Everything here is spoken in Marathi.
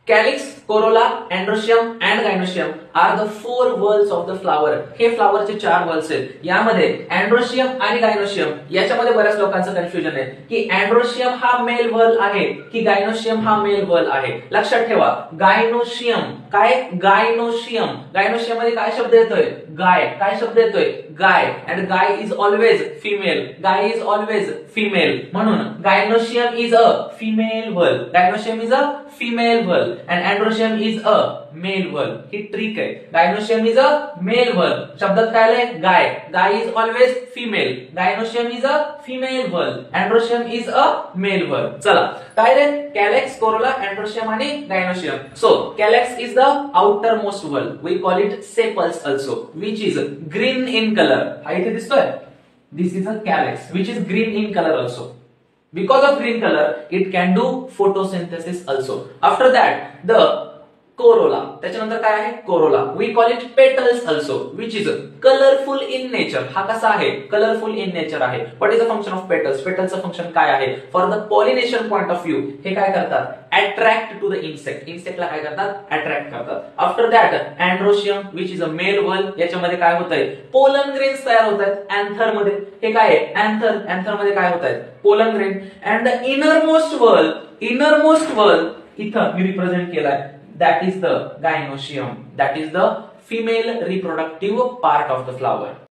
Calyx, corolla, androecium and gynoecium are the 4 whorls of the flower. हे फ्लावरचे 4 व्हर्ल्स आहेत. यामध्ये अँड्रोशियम आणि गायनोशियम याच्यामध्ये बऱ्याच लोकांचं कन्फ्युजन आहे की अँड्रोशियम हा मेल व्हर्ल आहे की गायनोशियम हा मेल व्हर्ल आहे. लक्षात ठेवा, गायनोशियम काय, गायनोशियम, गायनोशियम मध्ये काय शब्द येतोय, गाय. काय शब्द येतोय, गाय. अँड गाय इज ऑलवेज फिमेल, गाय इज ऑलवेज फिमेल. म्हणून gynoecium is a female whorl, gynoecium is a female whorl and androecium is a male whorl. ही ट्रिक आहे. Gynoecium is a male whorl, शब्दात काय आलंय, गाय. गाय is always female, gynoecium is a female whorl, androecium is a male whorl. चला काय रे, कॅलेक्स, कोरोला, अँड्रोशियम आणि gynoecium. So calyx is the outer most whorl, we call it sepals also, which is green in colour. हा इथे दिसतोय, this is a calyx which is green in colour also. Because of green color, it can do photosynthesis also. After that, the corolla. त्याच्यानंतर काय आहे, corolla. We call it petals also, which is colorful in nature. हा कसा आहे, colorful in nature आहे. What is the function of petals? Petals चं फंक्शन काय आहे? For the pollination point of view, हे काय करतात, attract to the insect. Insect ला काय करतात, attract करतात. After that, androecium, which is a male whorl. याच्यामध्ये काय होतंय, pollen grains तयार होत आहेत. Anther मध्ये हे काय आहे, anther. Anther मध्ये काय होत आहेत, pollen grain. And the innermost whorl इथं मी रिप्रेझेंट केलाय. That is the gynoecium. That is the female reproductive part of the flower.